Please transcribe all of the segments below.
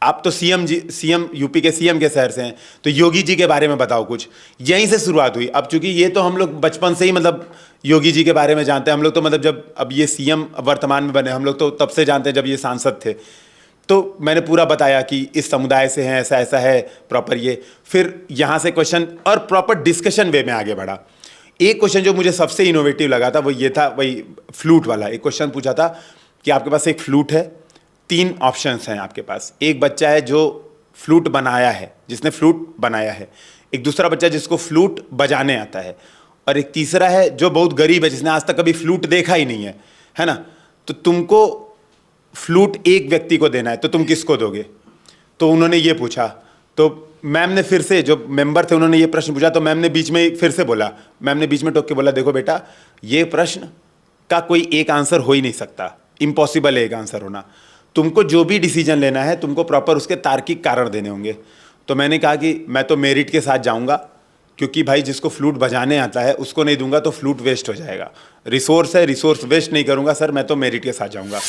आप तो CM UP के सीएम के शहर से हैं, तो योगी जी के बारे में बताओ कुछ। यहीं से शुरुआत हुई। अब चूंकि ये तो हम लोग बचपन से ही मतलब योगी जी के बारे में जानते हैं। हम लोग तो मतलब जब अब ये सीएम वर्तमान में बने, हम लोग तो तब से जानते हैं जब ये सांसद थे। तो मैंने पूरा बताया कि इस समुदाय से हैं, ऐसा ऐसा है प्रॉपर ये। फिर यहाँ से क्वेश्चन और प्रॉपर डिस्कशन वे में आगे बढ़ा। एक क्वेश्चन जो मुझे सबसे इनोवेटिव लगा था वो ये था, वही फ्लूट वाला। एक क्वेश्चन पूछा था कि आपके पास एक फ्लूट है, 3 ऑप्शंस हैं आपके पास। एक बच्चा है जो फ्लूट बनाया है, जिसने फ्लूट बनाया है। एक दूसरा बच्चा जिसको फ्लूट बजाने आता है, और एक तीसरा है जो बहुत गरीब है, जिसने आज तक कभी फ्लूट देखा ही नहीं है ना। तो तुमको फ्लूट एक व्यक्ति को देना है, तो तुम किसको दोगे? तो उन्होंने ये पूछा। तो मैम ने फिर से, जो मेंबर थे उन्होंने ये प्रश्न पूछा, तो मैम ने बीच में फिर से बोला, मैम ने बीच में टोक के बोला, देखो बेटा, ये प्रश्न का कोई एक आंसर हो ही नहीं सकता, इम्पॉसिबल है एक आंसर होना। तुमको जो भी डिसीजन लेना है तुमको प्रॉपर उसके तार्किक कारण देने होंगे। तो मैंने कहा कि मैं तो मेरिट के साथ जाऊंगा, क्योंकि भाई जिसको फ्लूट बजाने आता है उसको नहीं दूंगा तो फ्लूट वेस्ट हो जाएगा। रिसोर्स है, रिसोर्स वेस्ट नहीं करूंगा सर, मैं तो मेरिट के साथ जाऊंगा।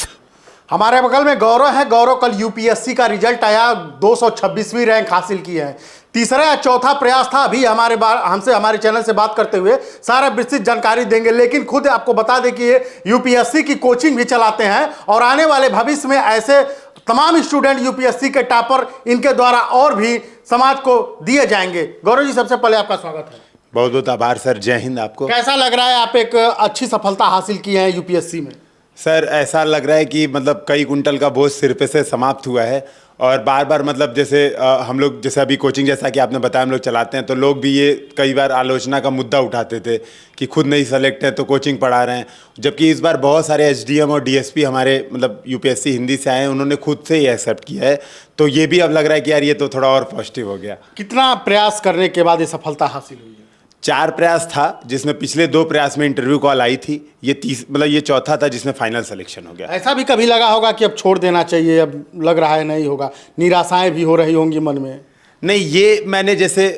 हमारे बगल में गौरव है। गौरव, कल यूपीएससी का रिजल्ट आया, 226वीं रैंक हासिल की है। तीसरा या चौथा प्रयास था। अभी हमारे चैनल से बात करते हुए सारा विस्तृत जानकारी देंगे, लेकिन खुद आपको बता दें कि ये यूपीएससी की कोचिंग भी चलाते हैं और आने वाले भविष्य में ऐसे तमाम स्टूडेंट यूपीएससी के टॉपर इनके द्वारा और भी समाज को दिए जाएंगे। गौरव जी, सबसे पहले आपका स्वागत है। बहुत बहुत आभार सर, जय हिंद। आपको कैसा लग रहा है, आप एक अच्छी सफलता हासिल की है यूपीएससी में? सर ऐसा लग रहा है कि मतलब कई कुंटल का बोझ सिर पे से समाप्त हुआ है। और बार बार मतलब जैसे हम लोग, जैसे अभी कोचिंग जैसा कि आपने बताया हम लोग चलाते हैं, तो लोग भी ये कई बार आलोचना का मुद्दा उठाते थे कि खुद नहीं सेलेक्ट है तो कोचिंग पढ़ा रहे हैं। जबकि इस बार बहुत सारे एसडीएम और डीएसपी हमारे मतलब यूपीएससी हिंदी से आए हैं, उन्होंने खुद से ही एक्सेप्ट किया है। तो ये भी अब लग रहा है कि यार ये तो थोड़ा और पॉजिटिव हो गया। कितना प्रयास करने के बाद ये सफलता हासिल हुई है? 4 प्रयास था, जिसमें पिछले 2 प्रयास में इंटरव्यू कॉल आई थी। ये चौथा था जिसमें फाइनल सिलेक्शन हो गया। ऐसा भी कभी लगा होगा कि अब छोड़ देना चाहिए, अब लग रहा है नहीं होगा, निराशाएं भी हो रही होंगी मन में? नहीं, ये मैंने जैसे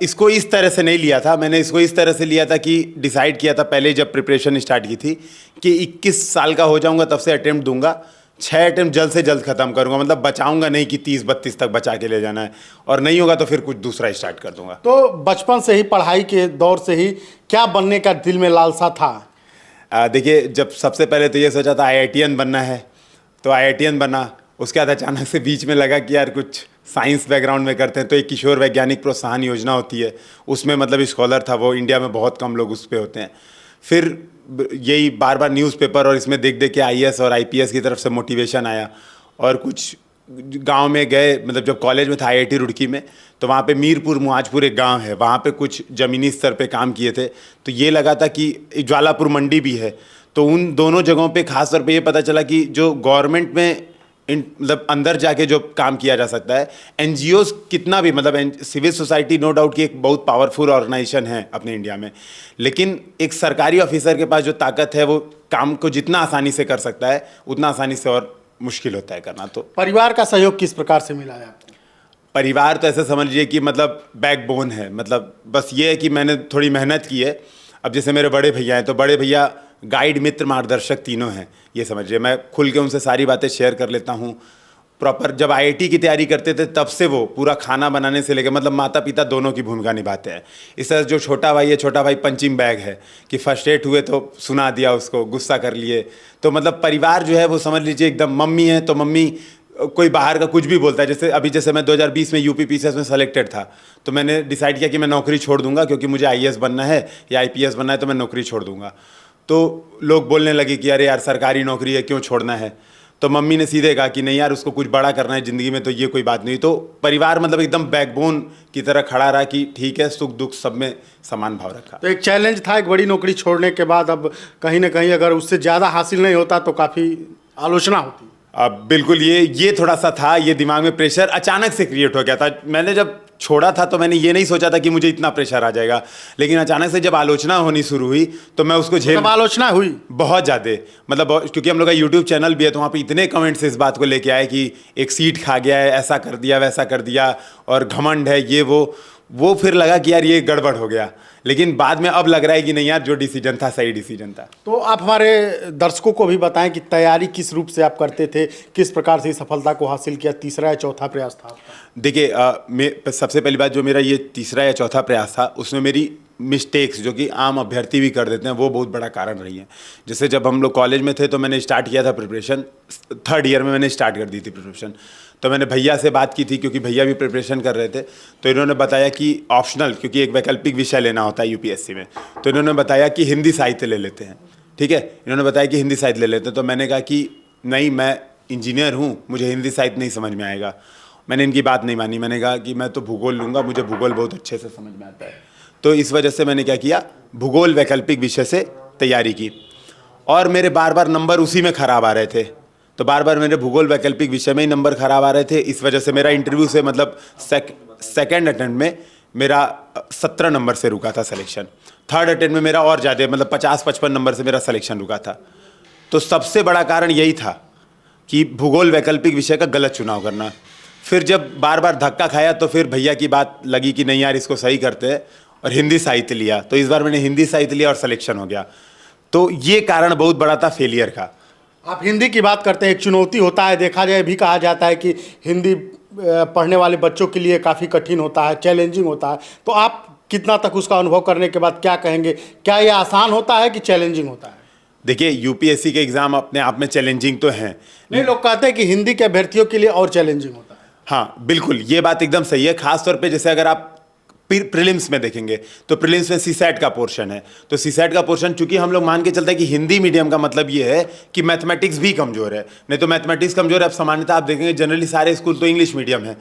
इसको इस तरह से नहीं लिया था। मैंने इसको इस तरह से लिया था कि डिसाइड किया था पहले जब प्रिपरेशन स्टार्ट की थी कि 21 साल का हो जाऊंगा तब से अटेम्प्ट दूंगा। 6 अटेम्प्ट जल्द से जल्द खत्म करूंगा, मतलब बचाऊंगा नहीं कि 30-32 तक बचा के ले जाना है, और नहीं होगा तो फिर कुछ दूसरा स्टार्ट कर दूंगा। तो बचपन से ही, पढ़ाई के दौर से ही क्या बनने का दिल में लालसा था? देखिए, जब सबसे पहले तो ये सोचा था आईआईटीएन बनना है, तो आईआईटीएन बना। उसके बाद अचानक से बीच में लगा कि यार कुछ साइंस बैकग्राउंड में करते हैं, तो एक किशोर वैज्ञानिक प्रोत्साहन योजना होती है, उसमें मतलब स्कॉलर था वो, इंडिया में बहुत कम लोग उस पर होते हैं। फिर यही बार बार न्यूज़पेपर और इसमें देख देख के आईएएस और आईपीएस की तरफ से मोटिवेशन आया। और कुछ गांव में गए, मतलब जब कॉलेज में था आईआईटी रुड़की में, तो वहाँ पे मीरपुर मुआजपुर एक गांव है, वहाँ पे कुछ ज़मीनी स्तर पे काम किए थे। तो ये लगा था कि ज्वालापुर मंडी भी है, तो उन दोनों जगहों पे खास तौर पे ये पता चला कि जो गवर्नमेंट में मतलब अंदर जाके जो काम किया जा सकता है, एनजीओज कितना भी, मतलब सिविल सोसाइटी नो डाउट कि एक बहुत पावरफुल ऑर्गेनाइजेशन है अपने इंडिया में, लेकिन एक सरकारी ऑफिसर के पास जो ताकत है वो काम को जितना आसानी से कर सकता है उतना आसानी से और मुश्किल होता है करना। तो परिवार का सहयोग किस प्रकार से मिला है आपको? परिवार तो ऐसे समझ लीजिए कि मतलब बैकबोन है। मतलब बस ये है कि मैंने थोड़ी मेहनत की है। अब जैसे मेरे बड़े भैया हैं, तो बड़े भैया गाइड, मित्र, मार्गदर्शक तीनों हैं, ये समझिए। मैं खुल के उनसे सारी बातें शेयर कर लेता हूँ। प्रॉपर जब आईआईटी की तैयारी करते थे तब से वो पूरा खाना बनाने से लेकर, मतलब माता पिता दोनों की भूमिका निभाते हैं। इस तरह जो छोटा भाई है, छोटा भाई पंचिंग बैग है कि फर्स्ट एड हुए तो सुना दिया उसको, गुस्सा कर लिए। तो मतलब परिवार जो है वो समझ लीजिए एकदम, मम्मी है तो मम्मी कोई बाहर का कुछ भी बोलता है। जैसे मैं 2020 में यूपी पीसीएस में सेलेक्टेड था, तो मैंने डिसाइड किया कि मैं नौकरी छोड़ दूंगा, क्योंकि मुझे आईएएस बनना है या आईपीएस बनना है, तो मैं नौकरी छोड़ दूंगा। तो लोग बोलने लगे कि अरे यार सरकारी नौकरी है, क्यों छोड़ना है। तो मम्मी ने सीधे कहा कि नहीं यार, उसको कुछ बड़ा करना है ज़िंदगी में, तो ये कोई बात नहीं। तो परिवार मतलब एकदम बैकबोन की तरह खड़ा रहा कि ठीक है, सुख दुख सब में समान भाव रखा। तो एक चैलेंज था, एक बड़ी नौकरी छोड़ने के बाद अब कहीं ना कहीं अगर उससे ज़्यादा हासिल नहीं होता तो काफ़ी आलोचना होती। अब बिल्कुल ये थोड़ा सा था, ये दिमाग में प्रेशर अचानक से क्रिएट हो गया था। मैंने जब छोड़ा था तो मैंने ये नहीं सोचा था कि मुझे इतना प्रेशर आ जाएगा, लेकिन अचानक से जब आलोचना होनी शुरू हुई तो मैं उसको जब आलोचना हुई बहुत ज़्यादा, मतलब क्योंकि हम लोग का यूट्यूब चैनल भी है, तो वहाँ पे इतने कमेंट्स इस बात को लेके आए कि एक सीट खा गया है, ऐसा कर दिया, वैसा कर दिया, और घमंड है, ये वो वो फिर लगा कि यार ये गड़बड़ हो गया, लेकिन बाद में अब लग रहा है कि नहीं यार, जो डिसीजन था सही डिसीजन था। तो आप हमारे दर्शकों को भी बताएं कि तैयारी किस रूप से आप करते थे, किस प्रकार से इस सफलता को हासिल किया, तीसरा या चौथा प्रयास था आपका? देखिए, सबसे पहली बात, जो मेरा ये तीसरा या चौथा प्रयास था उसमें मेरी मिस्टेक्स जो कि आम अभ्यर्थी भी कर देते हैं, वो बहुत बड़ा कारण रही है। जैसे जब हम लोग कॉलेज में थे तो मैंने स्टार्ट किया था प्रिपरेशन, 3rd ईयर में मैंने स्टार्ट कर दी थी प्रिपरेशन। तो मैंने भैया से बात की थी, क्योंकि भैया भी प्रिपरेशन कर रहे थे, तो इन्होंने बताया कि ऑप्शनल, क्योंकि एक वैकल्पिक विषय लेना होता है यूपीएससी में, तो इन्होंने बताया कि हिंदी साहित्य ले लेते हैं। ठीक है, इन्होंने बताया कि हिंदी साहित्य ले लेते हैं, तो मैंने कहा कि नहीं, मैं इंजीनियर हूँ, मुझे हिंदी साहित्य नहीं समझ में आएगा। मैंने इनकी बात नहीं मानी, मैंने कहा कि मैं तो भूगोल लूँगा, मुझे भूगोल बहुत अच्छे से समझ में आता है। तो इस वजह से मैंने क्या किया, भूगोल वैकल्पिक विषय से तैयारी की, और मेरे बार बार नंबर उसी में ख़राब आ रहे थे, तो बार बार मेरे भूगोल वैकल्पिक विषय में ही नंबर ख़राब आ रहे थे। इस वजह से मेरा इंटरव्यू से मतलब सेकेंड अटेम्प्ट में मेरा 17 नंबर से रुका था सिलेक्शन, 3rd अटेम्प्ट में मेरा और ज़्यादा मतलब 50-55 नंबर से मेरा सिलेक्शन रुका था। तो सबसे बड़ा कारण यही था कि भूगोल वैकल्पिक विषय का गलत चुनाव करना। फिर जब बार बार धक्का खाया तो फिर भैया की बात लगी कि नहीं यार, इसको सही करते हैं, और हिंदी साहित्य लिया। तो इस बार मैंने हिंदी साहित्य लिया और सिलेक्शन हो गया। तो ये कारण बहुत बड़ा था फेलियर का। आप हिंदी की बात करते हैं, एक चुनौती होता है, देखा जाए भी कहा जाता है कि हिंदी पढ़ने वाले बच्चों के लिए काफ़ी कठिन होता है, चैलेंजिंग होता है। तो आप कितना तक उसका अनुभव करने के बाद क्या कहेंगे, क्या ये आसान होता है कि चैलेंजिंग होता है? देखिए, यूपीएससी के एग्ज़ाम अपने आप में चैलेंजिंग तो हैं। नहीं, लोग कहते हैं कि हिंदी के अभ्यर्थियों के लिए और चैलेंजिंग होता है। हाँ बिल्कुल, ये बात एकदम सही है। खासतौर पे जैसे अगर आप प्रीलिम्स में देखेंगे तो प्रीलिम्स में सीसैट का पोर्शन है, तो सीसैट का पोर्शन चूंकि हम लोग मान के चलते हैं कि हिंदी मीडियम का मतलब ये है कि मैथमेटिक्स भी कमजोर है, नहीं तो मैथमेटिक्स कमजोर है। अब सामान्यतः आप देखेंगे जनरली सारे स्कूल तो इंग्लिश मीडियम है,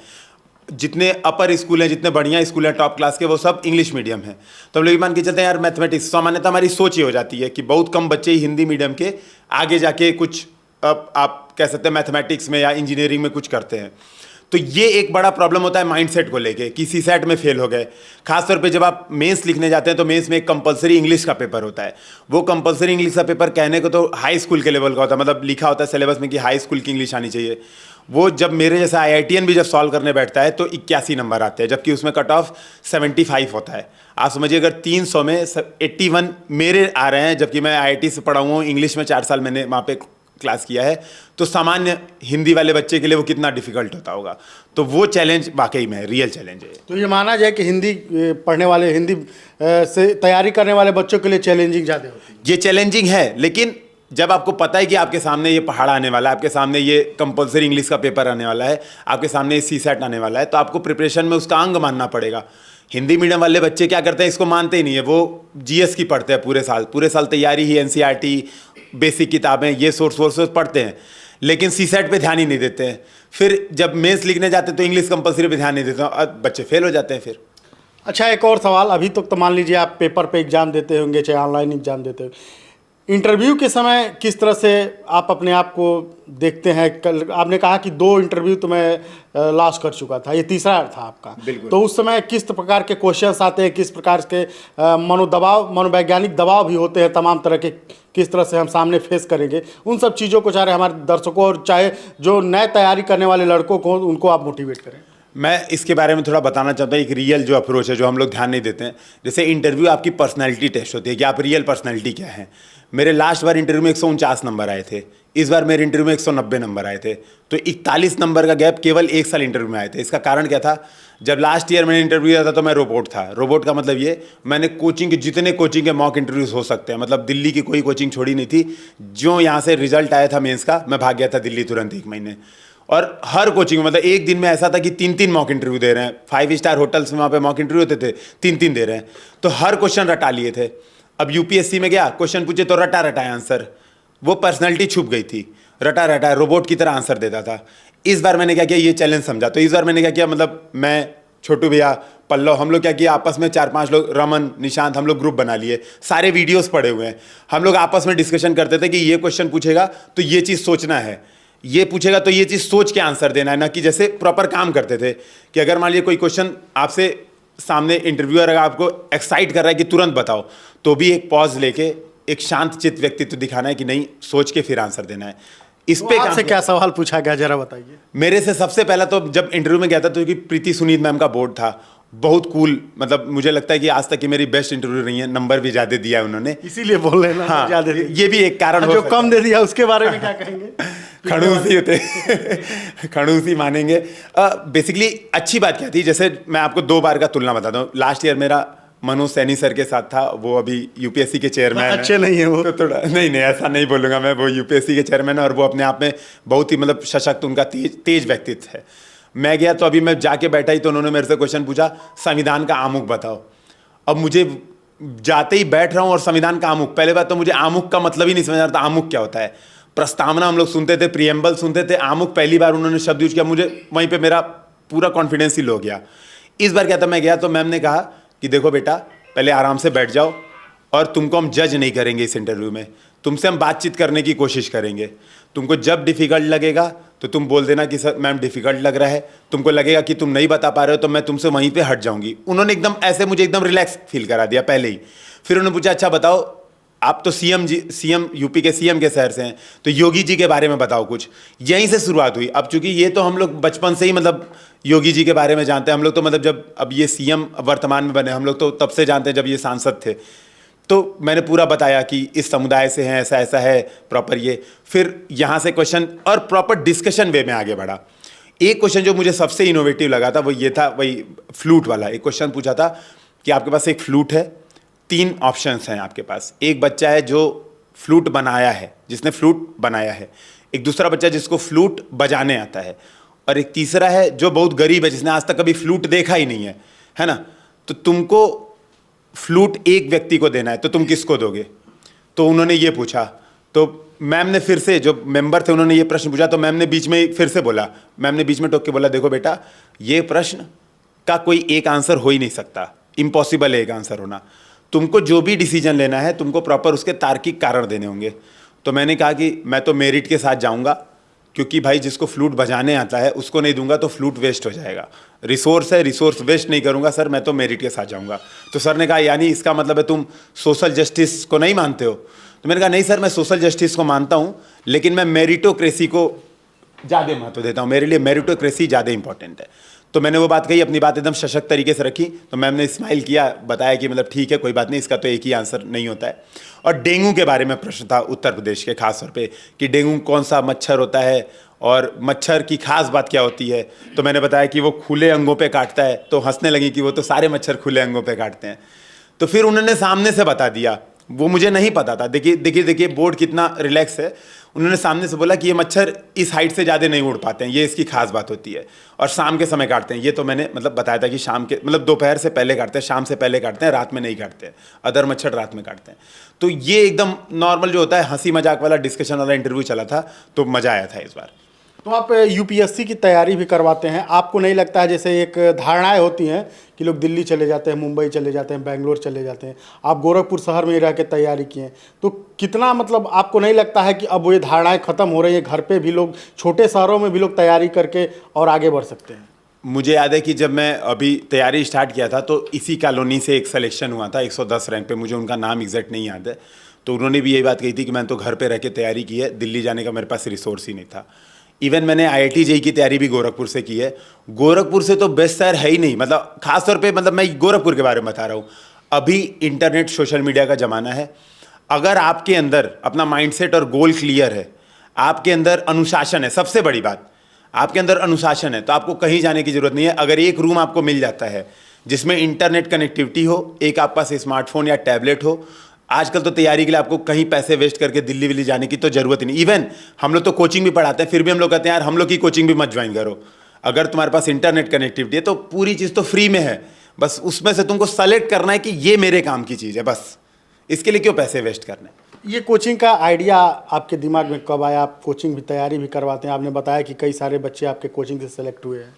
जितने अपर स्कूल हैं, जितने बढ़िया स्कूल हैं टॉप क्लास के, वो सब इंग्लिश मीडियम है। तो हम लोग मान के चलते हैं यार मैथमेटिक्स, सामान्यतः हमारी सोच ये हो जाती है कि बहुत कम बच्चे ही हिंदी मीडियम के आगे जाके कुछ आप कह सकते हैं मैथमेटिक्स में या इंजीनियरिंग में कुछ करते हैं। तो ये एक बड़ा प्रॉब्लम होता है माइंडसेट को लेके कि सीसैट में फेल हो गए। खासतौर पे जब आप मेंस लिखने जाते हैं तो मेंस में एक कंपलसरी इंग्लिश का पेपर होता है। वो कंपलसरी इंग्लिश का पेपर कहने को तो हाई स्कूल के लेवल का होता है, मतलब लिखा होता है सिलेबस में कि हाई स्कूल की इंग्लिश आनी चाहिए। वो जब मेरे जैसा IITian भी जब सॉल्व करने बैठता है तो 81 नंबर आते हैं, जबकि उसमें कट ऑफ 75 होता है। आप समझिए अगर 300 में 81 मेरे आ रहे हैं, जबकि मैं IIT से पढ़ा हुआ हूँ, इंग्लिश में 4 साल मैंने वहाँ पे क्लास किया है, तो सामान्य हिंदी वाले बच्चे के लिए वो कितना डिफिकल्ट होता होगा। तो वो चैलेंज वाकई में रियल चैलेंज है। तो ये माना जाए कि हिंदी पढ़ने वाले, हिंदी से तैयारी करने वाले बच्चों के लिए चैलेंजिंग ज़्यादा होती है। ये चैलेंजिंग है, लेकिन जब आपको पता है कि आपके सामने ये पहाड़ आने वाला है, आपके सामने ये कंपलसरी इंग्लिश का पेपर आने वाला है, आपके सामने ये सीसैट आने वाला है, तो आपको प्रिपरेशन में उसका अंग मानना पड़ेगा। हिंदी मीडियम वाले बच्चे क्या करते हैं, इसको मानते ही नहीं है, वो GS की पढ़ते हैं पूरे साल तैयारी ही NCERT बेसिक किताबें ये सोर्स पढ़ते हैं, लेकिन सीसैट पे ध्यान ही नहीं देते हैं। फिर जब मेंस लिखने जाते हैं तो इंग्लिश कंपलसरी पे ध्यान नहीं देते हैं, बच्चे फेल हो जाते हैं फिर। अच्छा, एक और सवाल, अभी तक तो मान लीजिए आप पेपर पे एग्जाम देते होंगे, चाहे ऑनलाइन एग्जाम देते हो, इंटरव्यू के समय किस तरह से आप अपने आप को देखते हैं? कल आपने कहा कि 2 इंटरव्यू तो मैं लॉस कर चुका था, ये तीसरा था आपका, तो उस समय किस प्रकार के क्वेश्चंस आते हैं, किस प्रकार के मनोवैज्ञानिक दबाव भी होते हैं तमाम तरह के, किस तरह से हम सामने फेस करेंगे, उन सब चीज़ों को चाहे हमारे दर्शकों और चाहे जो नए तैयारी करने वाले लड़कों को, उनको आप मोटिवेट करें। मैं इसके बारे में थोड़ा बताना चाहता हूँ। एक रियल जो अप्रोच है जो हम लोग ध्यान नहीं देते हैं, जैसे इंटरव्यू आपकी पर्सनैलिटी टेस्ट होती है कि आप रियल पर्सनैलिटी क्या है। मेरे लास्ट बार इंटरव्यू में 149 नंबर आए थे, इस बार मेरे इंटरव्यू में 190 नंबर आए थे, तो 41 नंबर का गैप केवल 1 साल इंटरव्यू में आए थे। इसका कारण क्या था, जब लास्ट ईयर मैंने इंटरव्यू दिया था तो मैं रोबोट था। रोबोट का मतलब ये, मैंने कोचिंग के जितने कोचिंग के मॉक इंटरव्यूज हो सकते हैं, मतलब दिल्ली की कोई कोचिंग छोड़ी नहीं थी। जो यहाँ से रिजल्ट आया था मेंस का, मैं भाग गया था दिल्ली तुरंत 1 महीने। और हर कोचिंग में मतलब एक दिन में ऐसा था कि 3-3 मॉक इंटरव्यू दे रहे हैं। 5 स्टार होटल्स में वहाँ पे मॉक इंटरव्यू होते थे, 3-3 दे रहे हैं, तो हर क्वेश्चन रटा लिए थे। अब यूपीएससी में गया, क्वेश्चन पूछे तो रटा रटाया आंसर, वो पर्सनैलिटी छुप गई थी, रटा रटा रोबोट की तरह आंसर देता था। इस बार मैंने क्या किया, ये चैलेंज समझा, तो इस बार मैंने क्या किया, मतलब मैं, छोटू भैया, पल्लव, हम लोग क्या किया, आपस में 4-5 लोग, रमन, निशांत, हम लोग ग्रुप बना लिए, सारे वीडियोस पड़े हुए हैं। हम लोग आपस में डिस्कशन करते थे कि ये क्वेश्चन पूछेगा तो ये चीज़ सोचना है, ये पूछेगा तो ये चीज़ सोच के आंसर देना है, ना कि जैसे प्रॉपर काम करते थे कि अगर मान लीजिए कोई क्वेश्चन आपसे सामने इंटरव्यूअर अगर आपको एक्साइट कर रहा है कि तुरंत बताओ, तो भी एक पॉज लेके एक शांत चित्त व्यक्तित्व दिखाना है कि नहीं, सोच के फिर आंसर देना है। इस पे आपसे क्या सवाल पूछा गया, जरा बताइए। मेरे से सबसे पहला तो जब इंटरव्यू में गया था तो कि प्रीति सुनीत मैम का बोर्ड था, बहुत कूल, मतलब मुझे लगता है कि आज तक की मेरी बेस्ट इंटरव्यू रही है, नंबर भी ज़्यादा दिया है उन्होंने, इसीलिए बोल रहे हैं ना, हाँ ज्यादा ये भी एक कारण हो जो सकता कम है। दे दिया उसके बारे में क्या कहेंगे? खड़ूसी होते खड़ूसी मानेंगे। बेसिकली अच्छी बात क्या थी, जैसे मैं आपको 2 बार का तुलना बताता हूँ। लास्ट ईयर मेरा मनोज सैनी सर के साथ था, वो अभी यूपीएससी के चेयरमैन अच्छे नहीं है वो, तो थोड़ा नहीं ऐसा नहीं बोलूँगा मैं, वो यूपीएससी के चेयरमैन है और वो अपने आप में बहुत ही मतलब सशक्त, उनका तेज व्यक्तित्व है। मैं गया तो अभी मैं जाके बैठा ही तो उन्होंने मेरे से क्वेश्चन पूछा, संविधान का आमुख बताओ। अब मुझे जाते ही बैठ रहा हूँ और संविधान का आमुख, पहले बात तो मुझे आमुख का मतलब ही नहीं समझ आ रहा था, आमुख क्या होता है। प्रस्तावना हम लोग सुनते थे, प्रियम्बल सुनते थे, आमुख पहली बार उन्होंने शब्द यूज किया, मुझे वहीं पे मेरा पूरा कॉन्फिडेंस ही लो गया। इस बार क्या था, मैं गया तो मैम ने कहा कि देखो बेटा पहले आराम से बैठ जाओ और तुमको हम जज नहीं करेंगे इस इंटरव्यू में, तुमसे हम बातचीत करने की कोशिश करेंगे। तुमको जब डिफिकल्ट लगेगा तो तुम बोल देना कि सर मैम डिफिकल्ट लग रहा है, तुमको लगेगा कि तुम नहीं बता पा रहे हो तो मैं तुमसे वहीं पे हट जाऊंगी। उन्होंने एकदम ऐसे मुझे एकदम रिलैक्स फील करा दिया पहले ही। फिर उन्होंने पूछा अच्छा बताओ आप तो सीएम यूपी के सीएम के शहर से हैं, तो योगी जी के बारे में बताओ कुछ। यहीं से शुरुआत हुई। अब चूंकि ये तो हम लोग बचपन से ही मतलब योगी जी के बारे में जानते हैं, हम लोग तो मतलब जब अब ये सीएम वर्तमान में बने हम लोग तो तब से जानते हैं जब ये सांसद थे। तो मैंने पूरा बताया कि इस समुदाय से हैं, ऐसा ऐसा है प्रॉपर ये। फिर यहाँ से क्वेश्चन और प्रॉपर डिस्कशन वे में आगे बढ़ा। एक क्वेश्चन जो मुझे सबसे इनोवेटिव लगा था वो ये था, वही फ्लूट वाला। एक क्वेश्चन पूछा था कि आपके पास एक फ्लूट है, 3 ऑप्शंस हैं आपके पास। एक बच्चा है जो फ्लूट बनाया है, जिसने फ्लूट बनाया है, एक दूसरा बच्चा जिसको फ्लूट बजाने आता है, और एक तीसरा है जो बहुत गरीब है जिसने आज तक कभी फ्लूट देखा ही नहीं है ना। तो तुमको फ्लूट एक व्यक्ति को देना है तो तुम किसको दोगे? तो उन्होंने ये पूछा। तो मैम ने फिर से, जो मेंबर थे उन्होंने ये प्रश्न पूछा, तो मैम ने बीच में फिर से बोला, मैम ने बीच में टोक के बोला देखो बेटा ये प्रश्न का कोई एक आंसर हो ही नहीं सकता, इम्पॉसिबल है एक आंसर होना। तुमको जो भी डिसीजन लेना है तुमको प्रॉपर उसके तार्किक कारण देने होंगे। तो मैंने कहा कि मैं तो मेरिट के साथ जाऊंगा, क्योंकि भाई जिसको फ्लूट बजाने आता है उसको नहीं दूंगा तो फ्लूट वेस्ट हो जाएगा। रिसोर्स है, रिसोर्स वेस्ट नहीं करूंगा सर, मैं तो मेरिट के साथ जाऊंगा। तो सर ने कहा यानी इसका मतलब है तुम सोशल जस्टिस को नहीं मानते हो? तो मैंने कहा नहीं सर, मैं सोशल जस्टिस को मानता हूं, लेकिन मैं मेरिटोक्रेसी को ज़्यादा महत्व देता हूं, मेरे लिए मेरिटोक्रेसी ज़्यादा इंपॉर्टेंट है। तो मैंने वो बात कही, अपनी बात एकदम सशक्त तरीके से रखी। तो मैम ने स्माइल किया, बताया कि मतलब ठीक है कोई बात नहीं, इसका तो एक ही आंसर नहीं होता है। और डेंगू के बारे में प्रश्न था उत्तर प्रदेश के, खास तौर पे कि डेंगू कौन सा मच्छर होता है और मच्छर की खास बात क्या होती है। तो मैंने बताया कि वो खुले अंगों पे काटता है। तो हंसने लगी कि वो तो सारे मच्छर खुले अंगों पे काटते हैं। तो फिर उन्होंने सामने से बता दिया, वो मुझे नहीं पता था। देखिए बोर्ड कितना रिलैक्स है। उन्होंने सामने से बोला कि ये मच्छर इस हाइट से ज़्यादा नहीं उड़ पाते हैं, ये इसकी खास बात होती है, और शाम के समय काटते हैं। ये तो मैंने मतलब बताया था कि शाम के मतलब दोपहर से पहले काटते हैं, शाम से पहले काटते हैं, रात में नहीं काटते हैं। अदर मच्छर रात में काटते हैं। तो ये एकदम नॉर्मल जो होता है हंसी मजाक वाला डिस्कशन वाला इंटरव्यू चला था, तो मज़ा आया था इस बार। तो आप यूपीएससी की तैयारी भी करवाते हैं, आपको नहीं लगता है जैसे एक धारणाएं होती हैं कि लोग दिल्ली चले जाते हैं, मुंबई चले जाते हैं, बेंगलोर चले जाते हैं, आप गोरखपुर शहर में ही रह के तैयारी किए हैं, तो कितना मतलब आपको नहीं लगता है कि अब वो ये धारणाएं खत्म हो रही है, घर पे भी लोग, छोटे शहरों में भी लोग तैयारी करके और आगे बढ़ सकते हैं? मुझे याद है कि जब मैं अभी तैयारी स्टार्ट किया था तो इसी कॉलोनी से एक सिलेक्शन हुआ था 110 रैंक पे, मुझे उनका नाम एग्जैक्ट नहीं याद है। तो उन्होंने भी यही बात कही थी कि मैंने तो घर पे रह के तैयारी की है, दिल्ली जाने का मेरे पास रिसोर्स ही नहीं था। इवन मैंने IIT JEE की तैयारी भी गोरखपुर से की है। गोरखपुर से तो बेस्ट शहर है ही नहीं, मतलब खास तौर पे मतलब मैं गोरखपुर के बारे में बता रहा हूँ। अभी इंटरनेट सोशल मीडिया का ज़माना है। अगर आपके अंदर अपना माइंडसेट और गोल क्लियर है, आपके अंदर अनुशासन है, सबसे बड़ी बात आपके अंदर अनुशासन है, तो आपको कहीं जाने की ज़रूरत नहीं है। अगर एक रूम आपको मिल जाता है जिसमें इंटरनेट कनेक्टिविटी हो, एक आप पास स्मार्टफोन या टैबलेट हो, आजकल तो तैयारी के लिए आपको कहीं पैसे वेस्ट करके दिल्ली विल्ली जाने की तो जरूरत ही नहीं। इवन हम लोग तो कोचिंग भी पढ़ाते हैं, फिर भी हम लोग कहते हैं यार हम लोग की कोचिंग भी मत ज्वाइन करो। अगर तुम्हारे पास इंटरनेट कनेक्टिविटी है तो पूरी चीज़ तो फ्री में है, बस उसमें से तुमको सेलेक्ट करना है कि ये मेरे काम की चीज़ है, बस इसके लिए क्यों पैसे वेस्ट करने। ये कोचिंग का आइडिया आपके दिमाग में कब आया? आप कोचिंग भी तैयारी भी करवाते हैं, आपने बताया कि कई सारे बच्चे आपके कोचिंग से सेलेक्ट हुए हैं।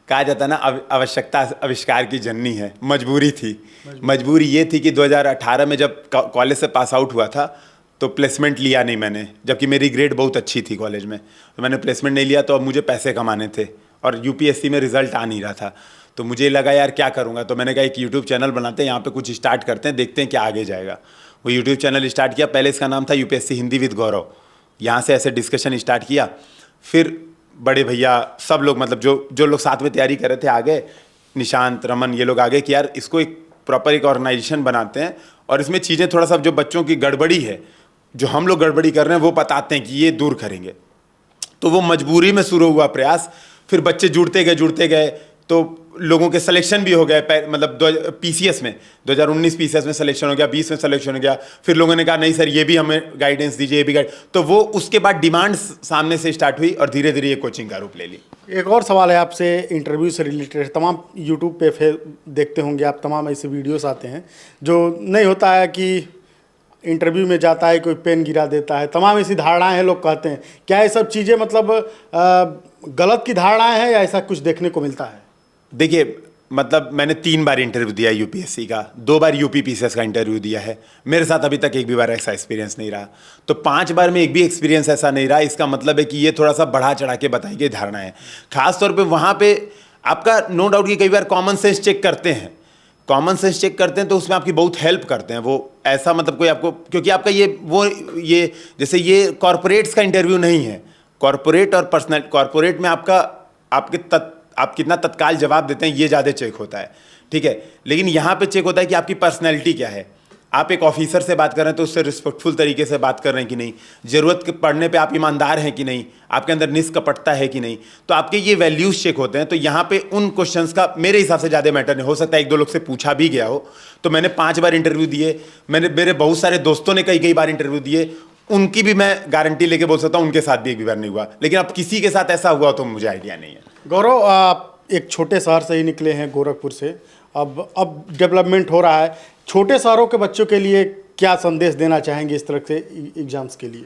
कहा जाता है ना आवश्यकता आविष्कार की जननी है, मजबूरी थी। मजबूरी ये थी कि 2018 में जब कॉलेज से पास आउट हुआ था तो प्लेसमेंट लिया नहीं मैंने, जबकि मेरी ग्रेड बहुत अच्छी थी कॉलेज में, तो मैंने प्लेसमेंट नहीं लिया। तो अब मुझे पैसे कमाने थे और UPSC में रिजल्ट आ नहीं रहा था, तो मुझे लगा यार क्या करूँगा। तो मैंने कहा एक यूट्यूब चैनल बनाते हैं, यहाँ पे कुछ स्टार्ट करते हैं, देखते हैं क्या आगे जाएगा। वो यूट्यूब चैनल स्टार्ट किया, पहले इसका नाम था UPSC हिंदी विद गौरव। यहाँ से ऐसे डिस्कशन स्टार्ट किया, फिर बड़े भैया सब लोग मतलब जो लोग साथ में तैयारी कर रहे थे आ गए, निशांत, रमन, ये लोग आगे कि यार इसको एक प्रॉपर एक ऑर्गेनाइजेशन बनाते हैं और इसमें चीज़ें थोड़ा सा जो बच्चों की गड़बड़ी है, जो हम लोग गड़बड़ी कर रहे हैं, वो बताते हैं कि ये दूर करेंगे। तो वो मजबूरी में शुरू हुआ प्रयास, फिर बच्चे जुड़ते गए तो लोगों के सिलेक्शन भी हो गए। मतलब पीसीएस में 2019 पीसीएस में सिलेक्शन हो गया, 20 में सिलेक्शन हो गया। फिर लोगों ने कहा नहीं सर ये भी हमें गाइडेंस दीजिए, ये भी गाइड। तो वो उसके बाद डिमांड सामने से स्टार्ट हुई और धीरे धीरे ये कोचिंग का रूप ले ली। एक और सवाल है आपसे इंटरव्यू से रिलेटेड। तमाम यूट्यूब पे फिर देखते होंगे आप, तमाम ऐसे वीडियोस आते हैं जो नहीं होता है कि इंटरव्यू में जाता है कोई पेन गिरा देता है, तमाम ऐसी धारणाएं हैं, लोग कहते हैं। क्या ये सब चीज़ें मतलब गलत की धारणाएं हैं या ऐसा कुछ देखने को मिलता है? देखिए मतलब मैंने 3 बार इंटरव्यू दिया यूपीएससी का, 2 बार यूपी पीसीएस का इंटरव्यू दिया है। मेरे साथ अभी तक एक भी बार ऐसा एक्सपीरियंस नहीं रहा। तो 5 बार में एक भी एक्सपीरियंस ऐसा नहीं रहा। इसका मतलब है कि ये थोड़ा सा बढ़ा चढ़ा के बताई गई धारणा है। खासतौर पे वहाँ पे आपका नो डाउट कि कई बार कॉमन सेंस चेक करते हैं, तो उसमें आपकी बहुत हेल्प करते हैं वो। ऐसा मतलब कोई आपको, क्योंकि आपका ये जैसे ये कॉरपोरेट्स का इंटरव्यू नहीं है। कॉरपोरेट और पर्सनल, कॉरपोरेट में आप कितना तत्काल जवाब देते हैं ये ज़्यादा चेक होता है, ठीक है। लेकिन यहाँ पे चेक होता है कि आपकी पर्सनैलिटी क्या है। आप एक ऑफिसर से बात कर रहे हैं तो उससे रिस्पेक्टफुल तरीके से बात कर रहे हैं कि नहीं, ज़रूरत के पड़ने पे आप ईमानदार हैं कि नहीं, आपके अंदर निष्कपटता है कि नहीं। तो आपके ये वैल्यूज़ चेक होते हैं। तो यहाँ पे उन क्वेश्चंस का मेरे हिसाब से ज़्यादा मैटर नहीं। हो सकता है 1-2 लोग से पूछा भी गया हो। तो मैंने 5 बार इंटरव्यू दिए, मेरे बहुत सारे दोस्तों ने कई बार इंटरव्यू दिए, उनकी भी मैं गारंटी लेके बोल सकता हूँ उनके साथ भी एक भी बार नहीं हुआ। लेकिन अब किसी के साथ ऐसा हुआ तो मुझे आइडिया नहीं है। गौरव, आप एक छोटे शहर से ही निकले हैं, गोरखपुर से। अब डेवलपमेंट हो रहा है। छोटे शहरों के बच्चों के लिए क्या संदेश देना चाहेंगे इस तरह के एग्जाम्स के लिए?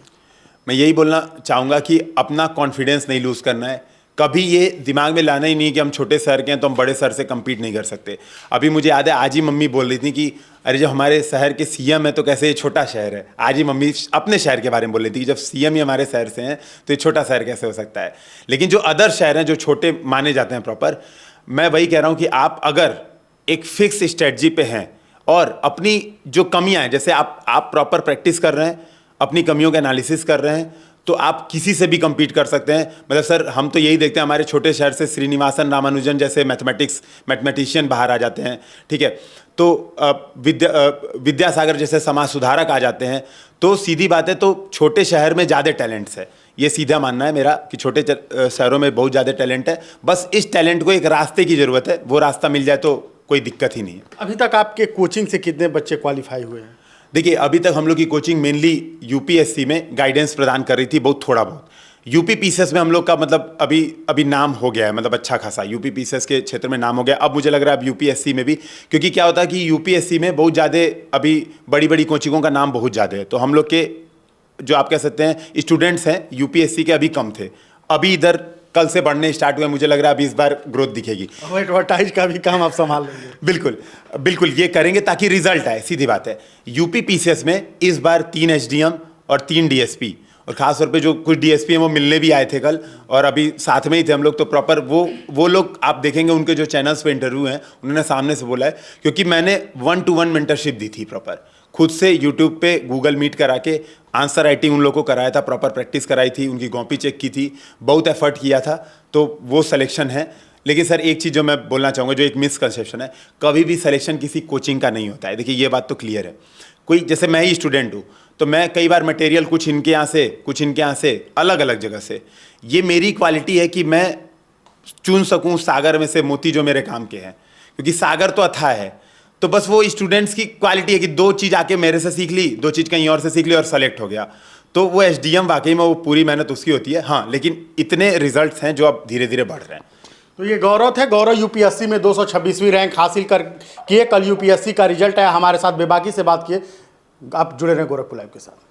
मैं यही बोलना चाहूँगा कि अपना कॉन्फिडेंस नहीं लूज़ करना है। कभी ये दिमाग में लाना ही नहीं कि हम छोटे शहर के हैं तो हम बड़े शहर से कम्पीट नहीं कर सकते। अभी मुझे याद है आज ही मम्मी बोल रही थी कि अरे जब हमारे शहर के सीएम है तो कैसे ये छोटा शहर है। आज ही मम्मी अपने शहर के बारे में बोल रही थी कि जब सीएम ही हमारे शहर से हैं तो ये छोटा शहर कैसे हो सकता है। लेकिन जो अदर शहर हैं जो छोटे माने जाते हैं प्रॉपर, मैं वही कह रहा हूँ कि आप अगर एक फिक्स स्ट्रेटजी पे हैं और अपनी जो कमियाँ हैं, जैसे आप प्रॉपर प्रैक्टिस कर रहे हैं, अपनी कमियों का एनालिसिस कर रहे हैं, तो आप किसी से भी compete कर सकते हैं। मतलब सर हम तो यही देखते हैं हमारे छोटे शहर से श्रीनिवासन रामानुजन जैसे मैथमेटिशियन बाहर आ जाते हैं, ठीक है। तो विद्यासागर जैसे समाज सुधारक आ जाते हैं। तो सीधी बात है, तो छोटे शहर में ज़्यादा टैलेंट्स है। ये सीधा मानना है मेरा कि छोटे शहरों में बहुत ज़्यादा टैलेंट है। बस इस टैलेंट को एक रास्ते की ज़रूरत है, वो रास्ता मिल जाए तो कोई दिक्कत ही नहीं है। अभी तक आपके कोचिंग से कितने बच्चे क्वालिफाई हुए हैं? देखिए अभी तक हम लोग की कोचिंग मेनली यूपीएससी में गाइडेंस प्रदान कर रही थी, बहुत थोड़ा बहुत। यूपी पीसीएस में हम लोग का मतलब अभी नाम हो गया है, मतलब अच्छा खासा यूपी पीसीएस के क्षेत्र में नाम हो गया। अब मुझे लग रहा है अब यूपीएससी में भी, क्योंकि क्या होता है कि यूपीएससी में बहुत ज़्यादा अभी बड़ी कोचिंगों का नाम बहुत ज़्यादा है। तो हम लोग के जो आप कह सकते हैं स्टूडेंट्स हैं यूपीएससी के अभी कम थे, अभी इधर कल से बढ़ने स्टार्ट हुए। मुझे लग रहा है अभी इस बार ग्रोथ दिखेगी। एडवर्टाइज का भी काम आप संभाल लेंगे? बिल्कुल ये करेंगे ताकि रिजल्ट आए, सीधी बात है। यूपी पीसीएस में इस बार 3 एसडीएम और 3 डीएसपी, और खासतौर पे जो कुछ डीएसपी हैं वो मिलने भी आए थे कल, और अभी साथ में ही थे हम लोग। तो प्रॉपर वो लोग आप देखेंगे उनके जो चैनल्स पे इंटरव्यू हैं उन्होंने सामने से बोला है, क्योंकि मैंने 1-to-1 मेंटरशिप दी थी प्रॉपर, खुद से यूट्यूब पे गूगल मीट करा के आंसर राइटिंग उन लोगों को कराया था, प्रॉपर प्रैक्टिस कराई थी, उनकी कॉपी चेक की थी, बहुत एफर्ट किया था, तो वो सिलेक्शन है। लेकिन सर एक चीज़ जो मैं बोलना चाहूँगा, जो एक मिसकंसेप्शन है, कभी भी सिलेक्शन किसी कोचिंग का नहीं होता है। देखिए ये बात तो क्लियर है। कोई जैसे मैं ही स्टूडेंट हूँ तो मैं कई बार मटेरियल कुछ इनके यहाँ से कुछ इनके यहाँ से अलग अलग जगह से, ये मेरी क्वालिटी है कि मैं चुन सकूँ सागर में से मोती जो मेरे काम के हैं, क्योंकि सागर तो अथाह है। तो बस वो स्टूडेंट्स की क्वालिटी है कि 2 चीज़ आके मेरे से सीख ली, 2 चीज़ कहीं और से सीख ली और सेलेक्ट हो गया। तो वो एसडीएम वाकई में वो पूरी मेहनत उसकी होती है। हाँ, लेकिन इतने रिजल्ट्स हैं जो अब धीरे धीरे बढ़ रहे हैं। तो ये गौरव थे। गौरव यूपीएससी में 226वीं रैंक हासिल किए। कल यूपीएससी का रिजल्ट आया, हमारे साथ बेबाकी से बात किए। आप जुड़े रहें गोरखपुर लाइव के साथ।